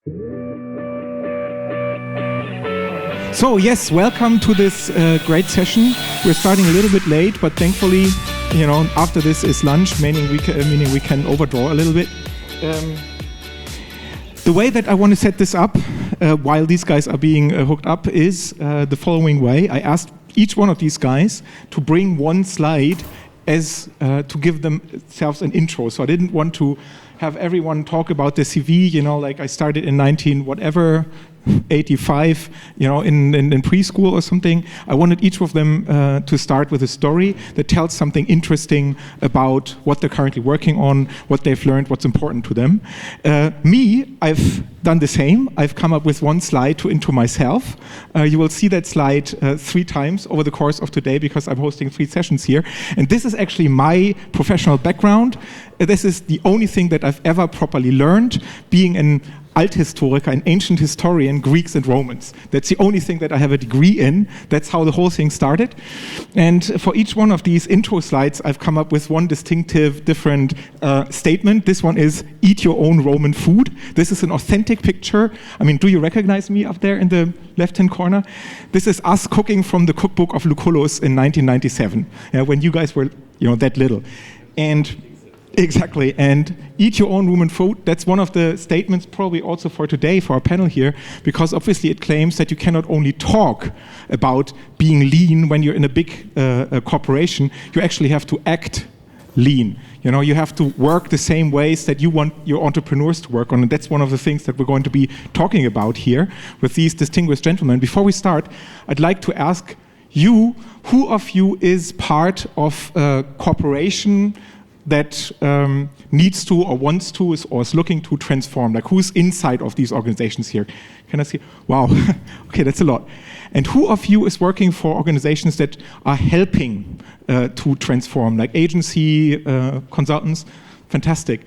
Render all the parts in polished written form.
So yes, welcome to this great session. We're starting a little bit late, but thankfully, after this is lunch, meaning we can overdraw a little bit. The way that I want to set this up, while these guys are being hooked up, is the following way. I asked each one of these guys to bring one slide as to give themselves an intro. So I didn't want to have everyone talk about the CV, like I started in 1985, in preschool or something. I wanted each of them to start with a story that tells something interesting about what they're currently working on, what they've learned, what's important to them. I've done the same. I've come up with one slide to intro myself. You will see that slide 3 times over the course of today because I'm hosting 3 sessions here. And this is actually my professional background. This is the only thing that I've ever properly learned, being an Althistoriker, an ancient historian, Greeks and Romans. That's the only thing that I have a degree in. That's how the whole thing started. And for each one of these intro slides, I've come up with one distinctive, different statement. This one is, eat your own Roman food. This is an authentic picture. I mean, do you recognize me up there in the left-hand corner? This is us cooking from the cookbook of Lucullus in 1997, when you guys were, that little. And exactly, and eat your own Roman food. That's one of the statements probably also for today, for our panel here, because obviously it claims that you cannot only talk about being lean when you're in a big corporation, you actually have to act lean. You have to work the same ways that you want your entrepreneurs to work on, and that's one of the things that we're going to be talking about here with these distinguished gentlemen. Before we start, I'd like to ask you, who of you is part of a corporation that needs to or wants to or is looking to transform? Like, who's inside of these organizations here? Can I see? Wow, okay, that's a lot. And who of you is working for organizations that are helping to transform, like agency, consultants? Fantastic.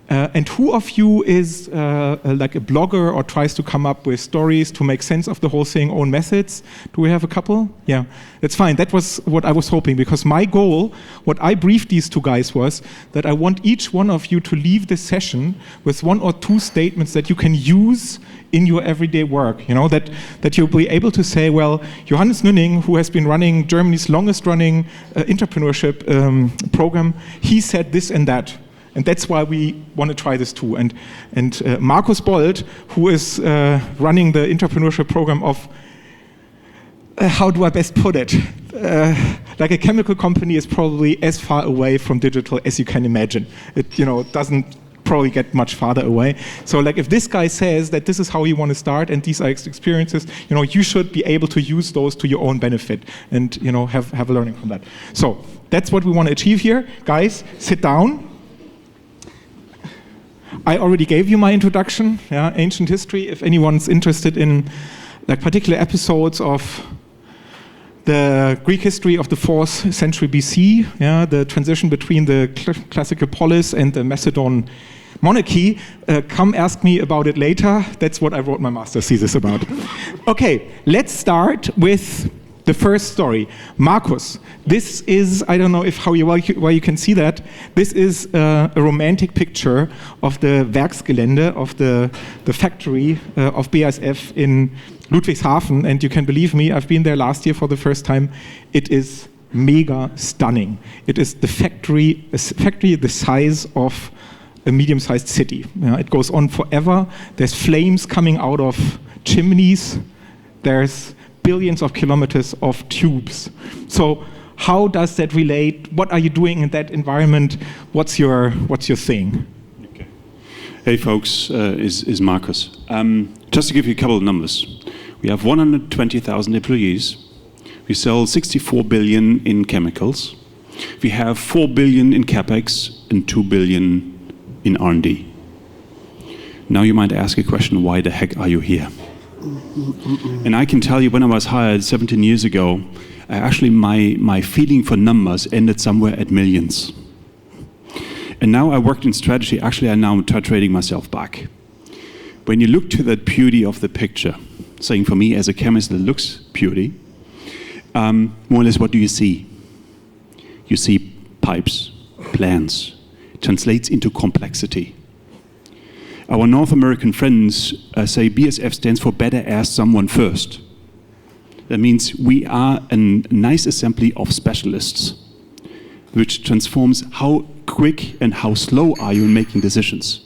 And who of you is like a blogger or tries to come up with stories to make sense of the whole thing, own methods? Do we have a couple? Yeah, that's fine. That was what I was hoping, because my goal, what I briefed these 2 guys was that I want each one of you to leave this session with 1 or 2 statements that you can use in your everyday work, that you'll be able to say, well, Johannes Nuenning, who has been running Germany's longest running intrapreneurship program, he said this and that. And that's why we want to try this too. And Markus Bold, who is running the intrapreneurship program of, how do I best put it? Like a chemical company is probably as far away from digital as you can imagine. It doesn't probably get much farther away. So like if this guy says that this is how you want to start and these are experiences, you should be able to use those to your own benefit and have a learning from that. So that's what we want to achieve here. Guys, sit down. I already gave you my introduction, ancient history. If anyone's interested in like particular episodes of the Greek history of the 4th century BC, the transition between the classical polis and the Macedon monarchy, come ask me about it later. That's what I wrote my master's thesis about. Okay, let's start with the first story. Markus, this is, I don't know why you can see that, this is a romantic picture of the Werksgelände, of the factory of BASF in Ludwigshafen, and you can believe me, I've been there last year for the first time. It is mega stunning. It is a factory the size of a medium-sized city. It goes on forever. There's flames coming out of chimneys. There's billions of kilometers of tubes. So how does that relate? What are you doing in that environment? What's your thing? Okay. Hey folks, is Markus. Just to give you a couple of numbers. We have 120,000 employees. We sell 64 billion in chemicals. We have 4 billion in capex and 2 billion in R&D. Now you might ask a question, why the heck are you here? And I can tell you, when I was hired 17 years ago, actually my feeling for numbers ended somewhere at millions. And now I worked in strategy. Actually, I now titrating myself back. When you look to the beauty of the picture, saying for me as a chemist, it looks beauty, more or less what do you see? You see pipes, plans, translates into complexity. Our North American friends say BASF stands for better ask someone first. That means we are a nice assembly of specialists, which transforms how quick and how slow are you in making decisions.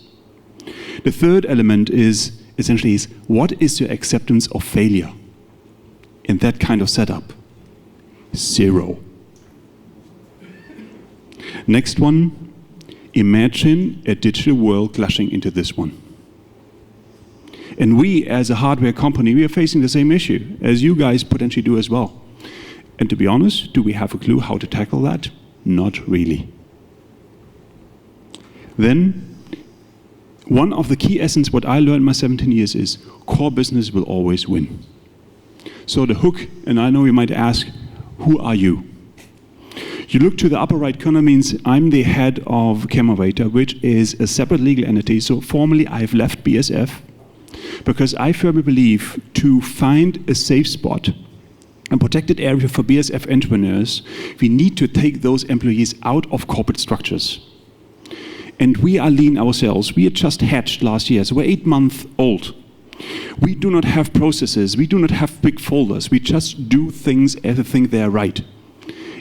The third element is essentially what is your acceptance of failure in that kind of setup? 0. Next one, imagine a digital world clashing into this one. And we, as a hardware company, we are facing the same issue as you guys potentially do as well. And to be honest, do we have a clue how to tackle that? Not really. Then, one of the key essence what I learned in my 17 years is core business will always win. So the hook, and I know you might ask, who are you? You look to the upper right corner, means I'm the head of Chemovator, which is a separate legal entity. So formally, I've left BASF because I firmly believe to find a safe spot, a protected area for BASF entrepreneurs, we need to take those employees out of corporate structures. And we are lean ourselves. We are just hatched last year, so we're 8 months old. We do not have processes. We do not have big folders. We just do things as we think they are right.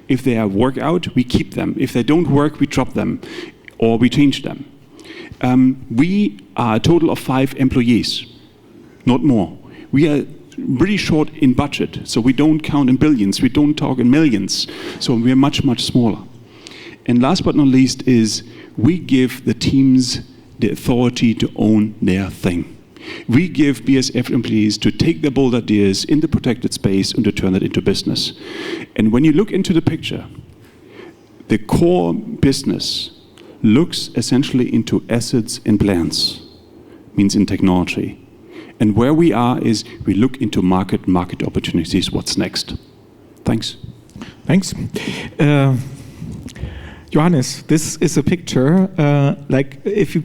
If they work out, we keep them. If they don't work, we drop them or we change them. We are a total of 5 employees, not more. We are really short in budget, so we don't count in billions. We don't talk in millions, so we are much, much smaller. And last but not least is we give the teams the authority to own their thing. We give BASF employees to take their bold ideas in the protected space and to turn it into business. And when you look into the picture, the core business looks essentially into assets and plans, means in technology. And where we are is we look into market opportunities, what's next. Thanks. Thanks. Johannes, this is a picture, like if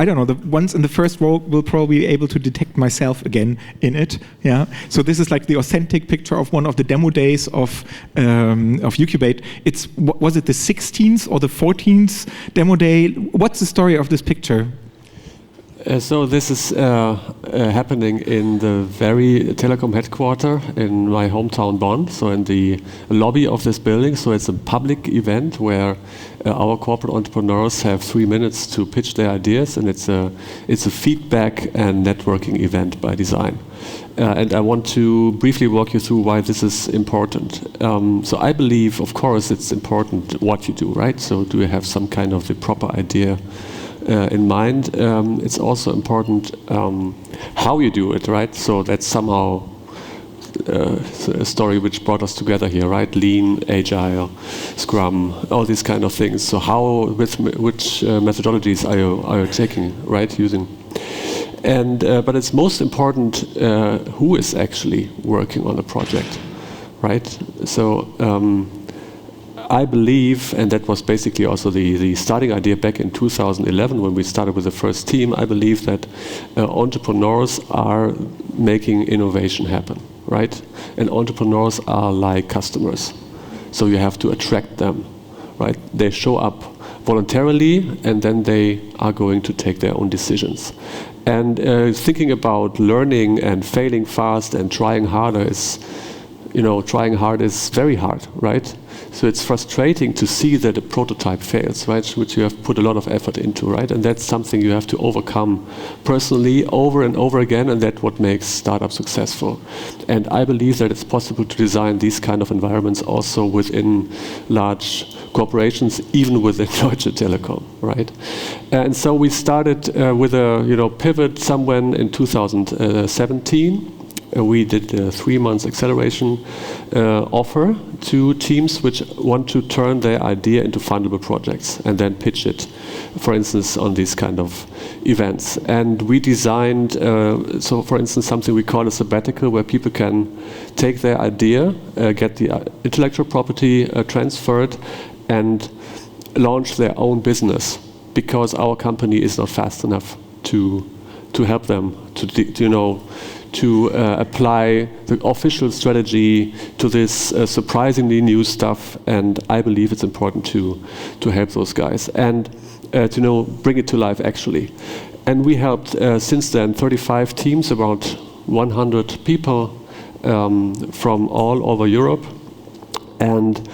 I don't know, the ones in the first row will probably be able to detect myself again in it. Yeah. So this is like the authentic picture of one of the demo days of UQBATE. Was it the 16th or the 14th demo day? What's the story of this picture? So this is happening in the very Telekom headquarter in my hometown Bonn, so in the lobby of this building. So it's a public event where our corporate entrepreneurs have 3 minutes to pitch their ideas, and it's a feedback and networking event by design. And I want to briefly walk you through why this is important. So I believe, of course, it's important what you do, right? So do you have some kind of the proper idea in mind? It's also important how you do it, right? So that's somehow a story which brought us together here, right? Lean, Agile, Scrum, all these kind of things. So which methodologies are you taking, right? Using, and but it's most important who is actually working on the project, right? So. I believe, and that was basically also the starting idea back in 2011 when we started with the first team, I believe that entrepreneurs are making innovation happen, right? And entrepreneurs are like customers. So you have to attract them, right? They show up voluntarily and then they are going to take their own decisions. And thinking about learning and failing fast and trying harder is, trying hard is very hard, right? So it's frustrating to see that a prototype fails, right? Which you have put a lot of effort into, right? And that's something you have to overcome personally over and over again, and that's what makes startups successful. And I believe that it's possible to design these kind of environments also within large corporations, even within Deutsche Telekom, right? And so we started with a pivot somewhere in 2017. We did a 3 months acceleration offer to teams which want to turn their idea into fundable projects and then pitch it, for instance, on these kind of events. And we designed, so for instance, something we call a sabbatical, where people can take their idea, get the intellectual property transferred, and launch their own business, because our company is not fast enough to help them to apply the official strategy to this surprisingly new stuff. And I believe it's important to help those guys and to bring it to life actually. And we helped since then 35 teams, about 100 people from all over Europe, and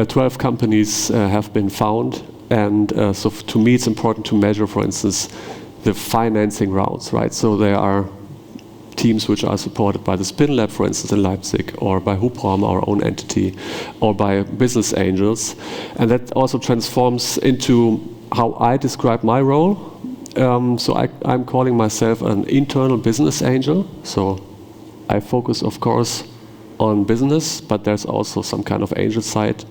12 companies have been found. And so to me, it's important to measure, for instance, the financing rounds, right? So there are teams which are supported by the Spin Lab, for instance, in Leipzig, or by Hubraum, our own entity, or by business angels. And that also transforms into how I describe my role. So I'm calling myself an internal business angel. So I focus, of course, on business, but there's also some kind of angel side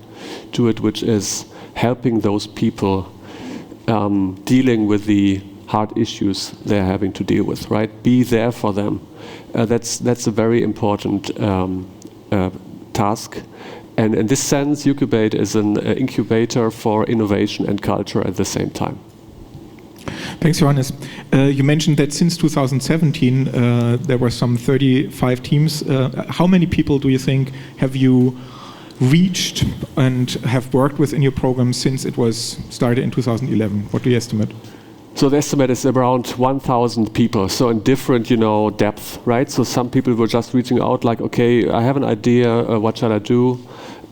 to it, which is helping those people dealing with the hard issues they're having to deal with, right? Be there for them. That's a very important task. And in this sense, UQBATE is an incubator for innovation and culture at the same time. Thanks, Johannes. You mentioned that since 2017, there were some 35 teams. How many people do you think have you reached and have worked with in your program since it was started in 2011? What do you estimate? So the estimate is around 1,000 people, so in different, depth, right? So some people were just reaching out like, okay, I have an idea, what shall I do?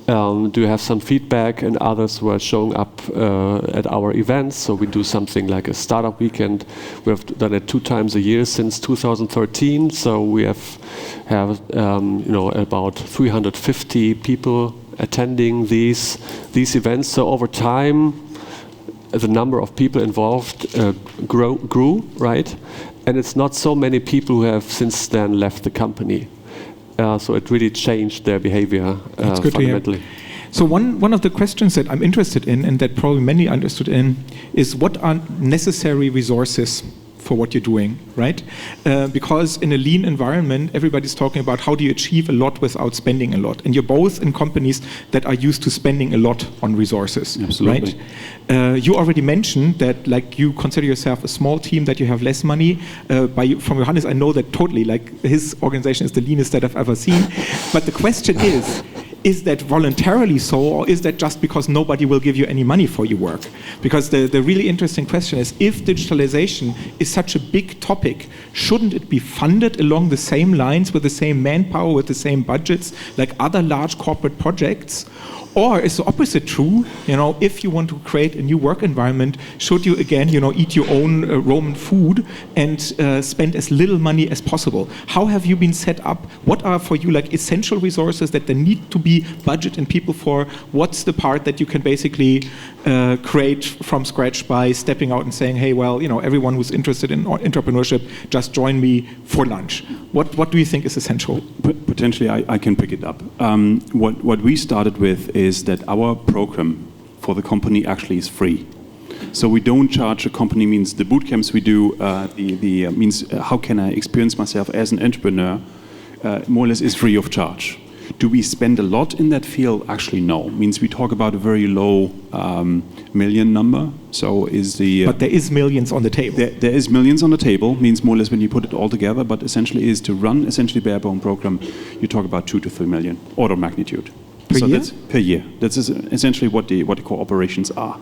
Do you have some feedback? And others were showing up at our events. So we do something like a startup weekend. We have done it 2 times a year since 2013. So we have about 350 people attending these events. So over time, the number of people involved grew, right? And it's not so many people who have since then left the company. So it really changed their behavior fundamentally. So one of the questions that I'm interested in, and that probably many are interested in, is what are necessary resources for what you're doing, right? Because in a lean environment, everybody's talking about how do you achieve a lot without spending a lot. And you're both in companies that are used to spending a lot on resources, Absolutely. right? You already mentioned that like you consider yourself a small team, that you have less money. From Johannes, I know that totally, like his organization is the leanest that I've ever seen. But the question is that voluntarily so, or is that just because nobody will give you any money for your work? Because the really interesting question is, if digitalization is such a big topic, shouldn't it be funded along the same lines, with the same manpower, with the same budgets, like other large corporate projects? Or is the opposite true? If you want to create a new work environment, should you again, eat your own Roman food and spend as little money as possible? How have you been set up? What are for you like essential resources that there need to be budget and people for? What's the part that you can basically create from scratch by stepping out and saying, hey, well, everyone who's interested in entrepreneurship, just join me for lunch? What do you think is essential? Potentially, I can pick it up. What we started with is that our program for the company actually is free. So we don't charge a company, means the boot camps we do, means how can I experience myself as an entrepreneur, more or less is free of charge. Do we spend a lot in that field? Actually, no. Means we talk about a very low million number. So but there is millions on the table. There is millions on the table. Means more or less when you put it all together. But essentially, is to run essentially bare bone program, you talk about 2 to 3 million order of magnitude. Per year? That's per year. That's essentially what the core operations are.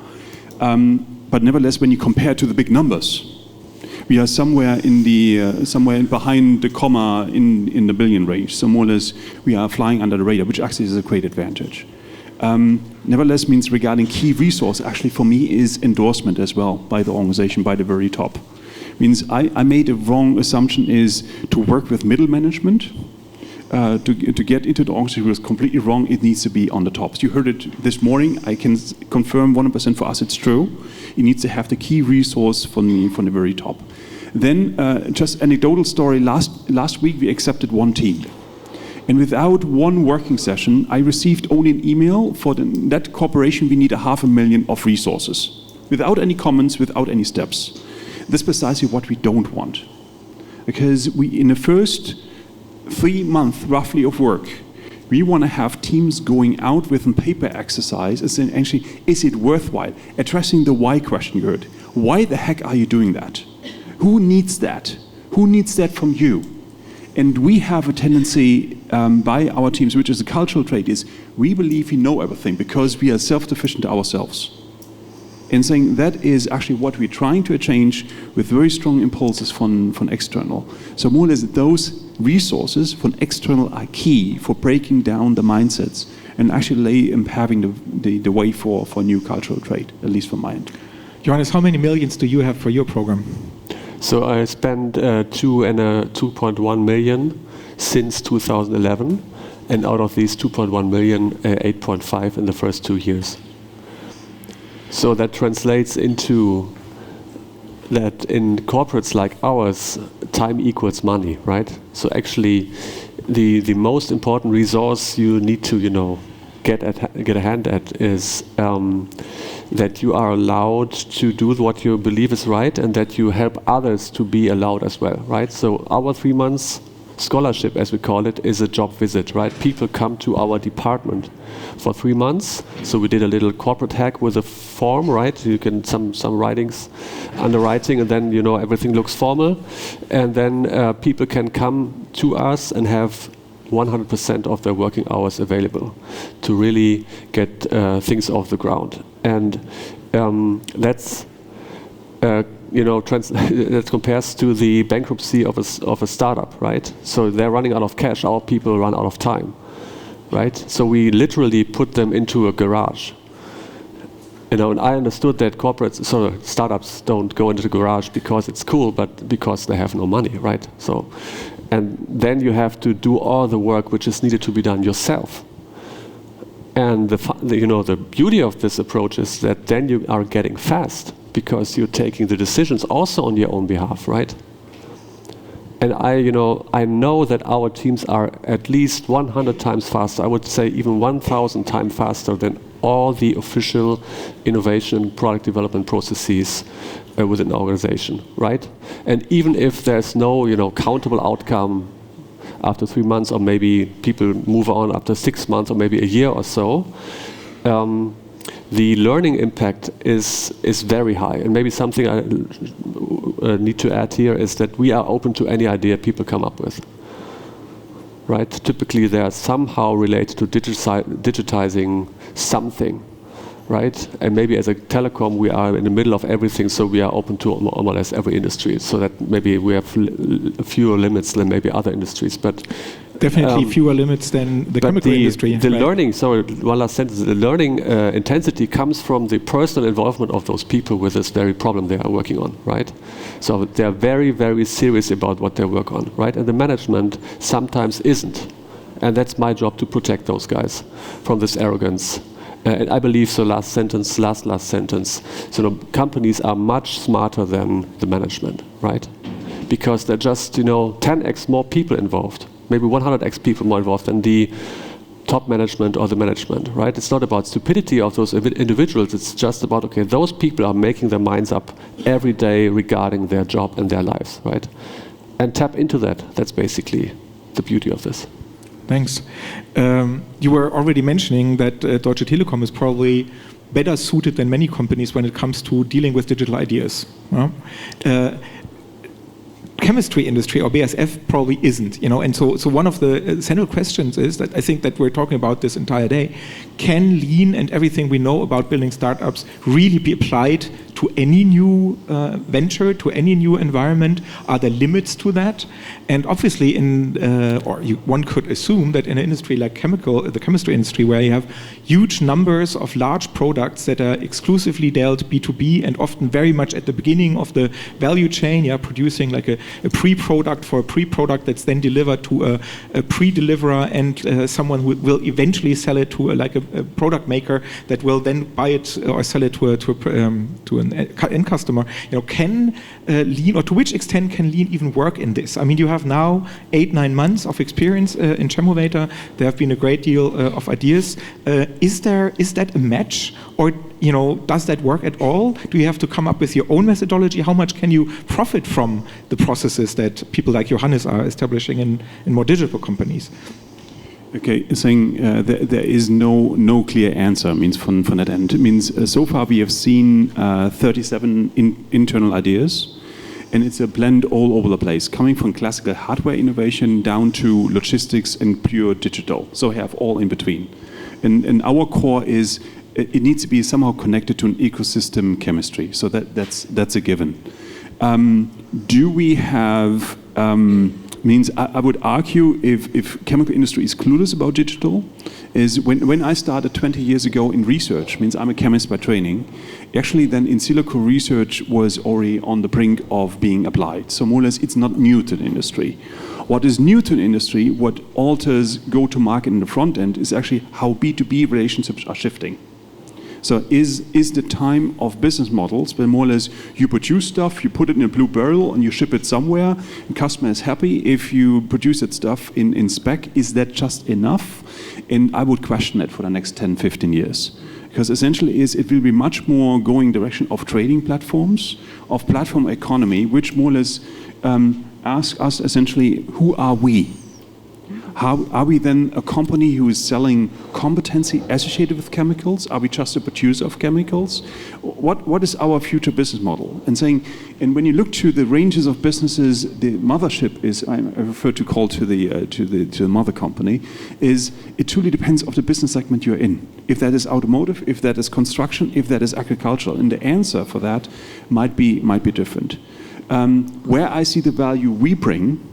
But nevertheless, when you compare to the big numbers, we are somewhere behind the comma in the billion range. So more or less, we are flying under the radar, which actually is a great advantage. Nevertheless, means regarding key resource, actually for me is endorsement as well by the organization, by the very top. Means I made a wrong assumption is to work with middle management. To get into the organization was completely wrong. It needs to be on the tops. You heard it this morning. I can confirm 100% for us it's true. It needs to have the key resource from the very top. Then just anecdotal story. Last week we accepted one team. And without one working session, I received only an email for that corporation we need 500,000 of resources. Without any comments, without any steps. That's precisely what we don't want. Because in the first 3 months roughly of work, we want to have teams going out with a paper exercise and saying, actually, is it worthwhile? Addressing the why question you heard. Why the heck are you doing that? Who needs that? Who needs that from you? And we have a tendency by our teams, which is a cultural trait, is we believe we know everything because we are self-sufficient ourselves. And saying that is actually what we're trying to change with very strong impulses from external. So more or less those resources from external are key for breaking down the mindsets and actually paving the way for new cultural trade, at least from my end. Johannes, how many millions do you have for your program? So I spent 2.1 million since 2011, and out of these 2.1 million, 8.5 in the first 2 years. So that translates into that in corporates like ours, time equals money, right? So actually, the most important resource you need to, get a hand at is that you are allowed to do what you believe is right, and that you help others to be allowed as well, right? So our 3 months scholarship, as we call it, is a job visit, right? People come to our department for 3 months. So we did a little corporate hack with a form, right? You can some writings, underwriting, and then everything looks formal, and then people can come to us and have 100% of their working hours available to really get things off the ground. And that's that compares to the bankruptcy of a startup, right? So they're running out of cash. Our people run out of time, right? So we literally put them into a garage. And I understood that startups don't go into the garage because it's cool, but because they have no money, right? So, and then you have to do all the work which is needed to be done yourself. And the beauty of this approach is that then you are getting fast because you're taking the decisions also on your own behalf, right? And I know that our teams are at least 100 times faster. I would say even 1,000 times faster than all the official innovation and product development processes within an organization, right? And even if there's no, countable outcome after 3 months, or maybe people move on after 6 months, or maybe a year or so, the learning impact is very high. And maybe something I need to add here is that we are open to any idea people come up with. Right? Typically, they are somehow related to digitizing something, right? And maybe as a telecom, we are in the middle of everything, so we are open to more or less every industry. So that maybe we have fewer limits than maybe other industries, but definitely fewer limits than the chemical industry. The learning, sorry, one last sentence. The learning intensity comes from the personal involvement of those people with this very problem they are working on, right? So they are very, very serious about what they work on, right? And the management sometimes isn't. And that's my job to protect those guys from this arrogance. And I believe, so last sentence, so companies are much smarter than the management, right? Because they're just, 10x more people involved. Maybe 100x people more involved than the top management or the management, right? It's not about stupidity of those individuals. It's just about, okay, those people are making their minds up every day regarding their job and their lives, right? And tap into that. That's basically the beauty of this. Thanks. You were already mentioning that Deutsche Telekom is probably better suited than many companies when it comes to dealing with digital ideas. Chemistry industry or BASF probably isn't, and so one of the central questions is that I think that we're talking about this entire day: can lean and everything we know about building startups really be applied to any new venture, to any new environment? Are there limits to that? And obviously, one could assume that in an industry like the chemistry industry, where you have huge numbers of large products that are exclusively dealt B2B and often very much at the beginning of the value chain, producing like a pre-product for a pre-product that's then delivered to a pre-deliverer and someone who will eventually sell it to a product maker that will then buy it or sell it to an end customer. Can lean, or to which extent can lean even work in this? I mean, you have now 8-9 months of experience in Chemovator. There have been a great deal of ideas. Is that a match, or does that work at all? Do you have to come up with your own methodology? How much can you profit from the processes that people like Johannes are establishing in more digital companies? Okay, saying there is no clear answer means from that end. It means so far we have seen 37 internal ideas, and it's a blend all over the place, coming from classical hardware innovation down to logistics and pure digital. So we have all in between. And our core is it needs to be somehow connected to an ecosystem chemistry. So that's a given. Do we have means I would argue if chemical industry is clueless about digital, is when I started 20 years ago in research, means I'm a chemist by training, actually then in silico research was already on the brink of being applied. So more or less it's not new to the industry. What is new to the industry, what alters go-to-market in the front end is actually how B2B relationships are shifting. So is the time of business models where more or less you produce stuff, you put it in a blue barrel and you ship it somewhere, and customer is happy. If you produce that stuff in spec, is that just enough? And I would question it for the next 10, 15 years. Because essentially it will be much more going direction of trading platforms, of platform economy, which more or less ask us essentially, who are we? How are we then a company who is selling competency associated with chemicals? Are we just a producer of chemicals? What is our future business model? And when you look to the ranges of businesses, the mothership is I refer to call to the mother company, is it truly depends on the business segment you're in. If that is automotive, if that is construction, if that is agricultural, and the answer for that might be different. Where I see the value we bring.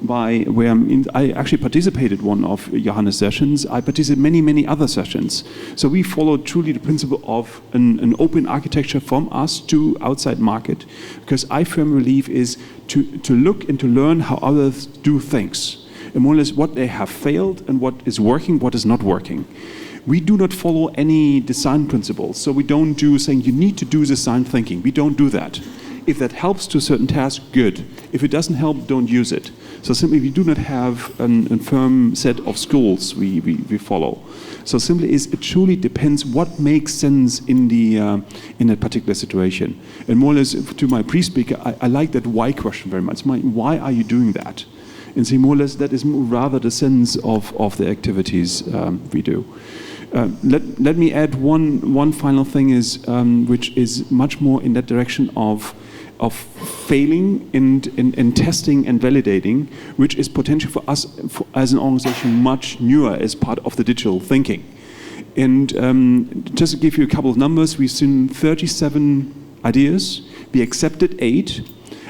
I actually participated one of Johannes' sessions. I participated many other sessions. So we followed truly the principle of an open architecture from us to outside market, because I firmly believe is to look and to learn how others do things, and more or less what they have failed and what is working, what is not working. We do not follow any design principles. So we don't do saying you need to do design thinking. We don't do that. If that helps to a certain task, good. If it doesn't help, don't use it. So simply, we do not have a firm set of schools we follow. So simply, it truly depends what makes sense in a particular situation. And more or less, to my pre-speaker, I like that why question very much. Why are you doing that? And see, more or less, that is rather the sense of the activities we do. Let me add one final thing is which is much more in that direction of failing and testing and validating, which is potential for us as an organization much newer as part of the digital thinking. And just to give you a couple of numbers, we've seen 37 ideas. We accepted 8.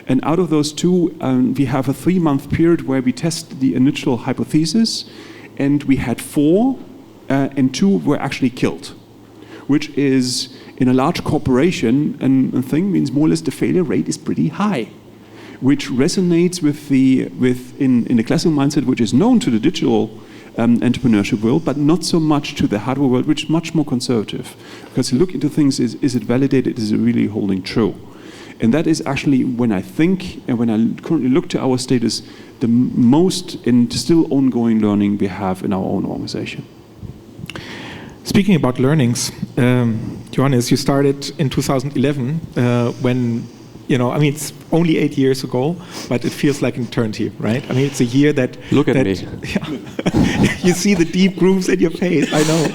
And out of those 2, we have a 3-month period where we test the initial hypothesis, and we had 4, and 2 were actually killed, which is in a large corporation, and a thing means more or less the failure rate is pretty high, which resonates with in the classical mindset, which is known to the digital entrepreneurship world, but not so much to the hardware world, which is much more conservative. Because you look into things, is it validated? Is it really holding true? And that is actually when I think, and when I currently look to our status, the most and still ongoing learning we have in our own organization. Speaking about learnings, Johannes, you started in 2011 when, it's only 8 years ago, but it feels like an eternity, right? I mean, it's a year that... Look at me. Yeah, you see the deep grooves in your face, I know.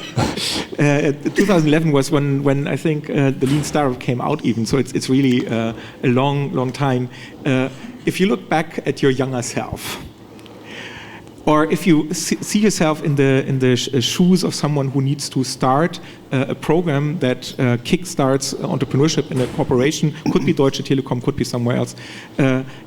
2011 was when I think the Lean Startup came out even, so it's really a long time. If you look back at your younger self, or if you see yourself in the shoes of someone who needs to start a program that kickstarts entrepreneurship in a corporation, could be Deutsche Telekom, could be somewhere else.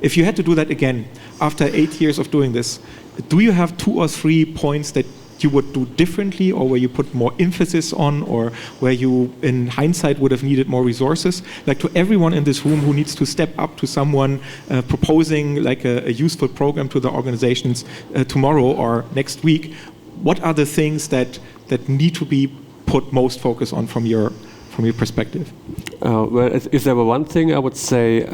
If you had to do that again, after 8 years of doing this, do you have 2 or 3 points that you would do differently, or where you put more emphasis on, or where you, in hindsight, would have needed more resources? Like, to everyone in this room who needs to step up to someone proposing like a useful program to the organizations tomorrow or next week, what are the things that need to be put most focus on from your perspective? Well, if there were one thing, I would say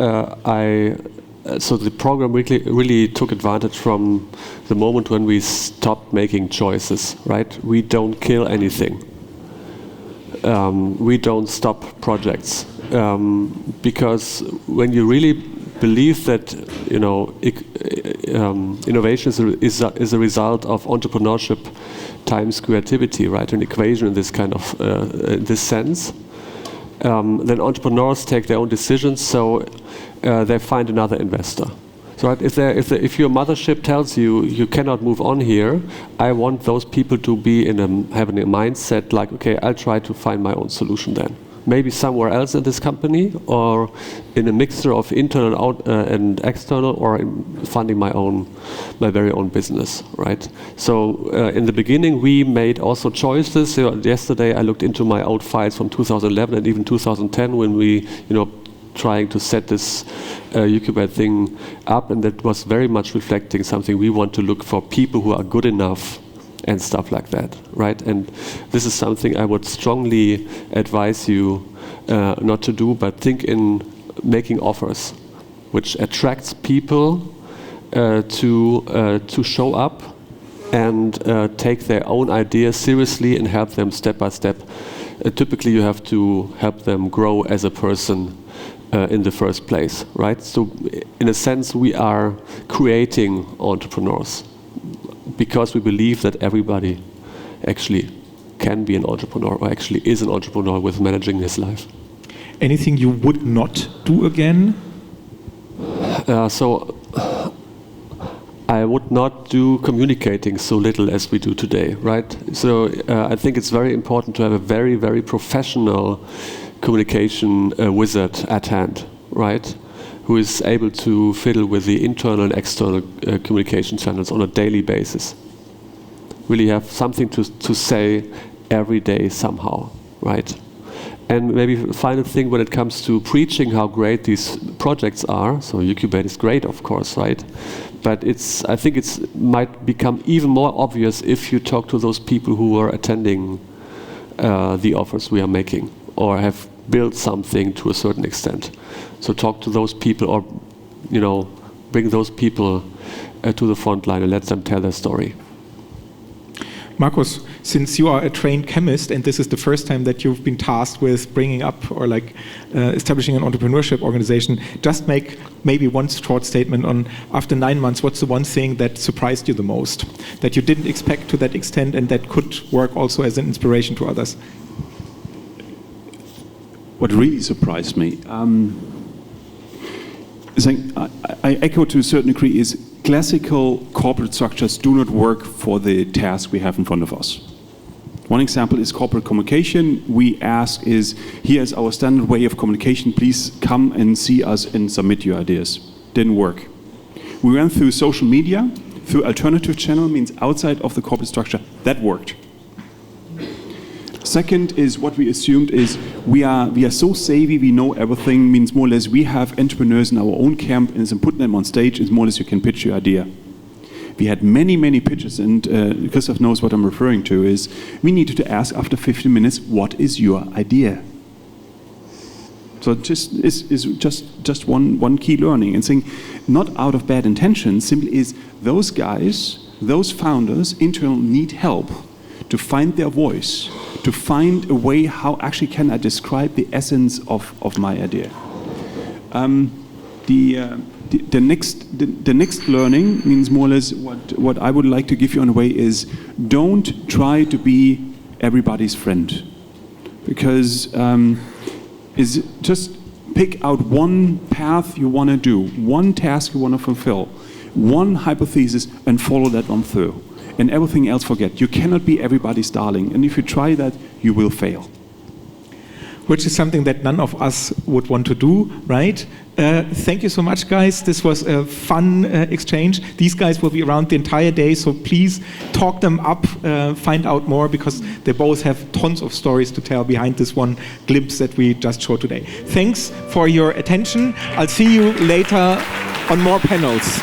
so the program really took advantage from the moment when we stopped making choices, right? We don't kill anything. We don't stop projects. Because when you really believe that, innovation is a result of entrepreneurship times creativity, right? An equation in this kind of, in this sense. Then entrepreneurs take their own decisions, so they find another investor. So if your mothership tells you you cannot move on here, I want those people to be having a mindset like, okay, I'll try to find my own solution then. Maybe somewhere else in this company, or in a mixture of internal and external, or in funding my very own business, right? So in the beginning, we made also choices. So yesterday, I looked into my old files from 2011 and even 2010 when we, trying to set this UQBATE thing up, and that was very much reflecting something. We want to look for people who are good enough and stuff like that, right? And this is something I would strongly advise you not to do, but think in making offers, which attracts people to show up and take their own ideas seriously and help them step by step. Typically, you have to help them grow as a person in the first place, right? So, in a sense, we are creating entrepreneurs, because we believe that everybody actually can be an entrepreneur, or actually is an entrepreneur with managing his life. Anything you would not do again? So I would not do communicating so little as we do today, right? So I think it's very important to have a very, very professional communication wizard at hand, right? Who is able to fiddle with the internal and external communication channels on a daily basis. Really have something to say every day somehow, right? And maybe a final thing when it comes to preaching how great these projects are. So UQBATE is great, of course, right? But I think it might become even more obvious if you talk to those people who are attending the offers we are making, or have built something to a certain extent. So talk to those people, or bring those people to the front line and let them tell their story. Markus, since you are a trained chemist and this is the first time that you've been tasked with bringing up or establishing an entrepreneurship organization, just make maybe one short statement on, after 9 months, what's the one thing that surprised you the most, that you didn't expect to that extent and that could work also as an inspiration to others? What really surprised me, I echo to a certain degree, is classical corporate structures do not work for the task we have in front of us. One example is corporate communication. We ask is, here is our standard way of communication, please come and see us and submit your ideas. Didn't work. We went through social media, through alternative channel, means outside of the corporate structure. That worked. Second is what we assumed is we are so savvy, we know everything, means more or less we have entrepreneurs in our own camp, and putting them on stage is more or less you can pitch your idea. We had many, many pitches, and Christoph knows what I'm referring to, is we needed to ask after 15 minutes, what is your idea? So just one key learning, and saying not out of bad intentions, simply is those guys, those founders, internal need help to find their voice, to find a way how actually can I describe the essence of my idea. The next learning means more or less what I would like to give you on the way is don't try to be everybody's friend, because is just pick out one path you want to do, one task you want to fulfill, one hypothesis, and follow that one through. And everything else forget. You cannot be everybody's darling. And if you try that, you will fail. Which is something that none of us would want to do, right? Thank you so much, guys. This was a fun exchange. These guys will be around the entire day, so please talk them up, find out more, because they both have tons of stories to tell behind this one glimpse that we just showed today. Thanks for your attention. I'll see you later on more panels.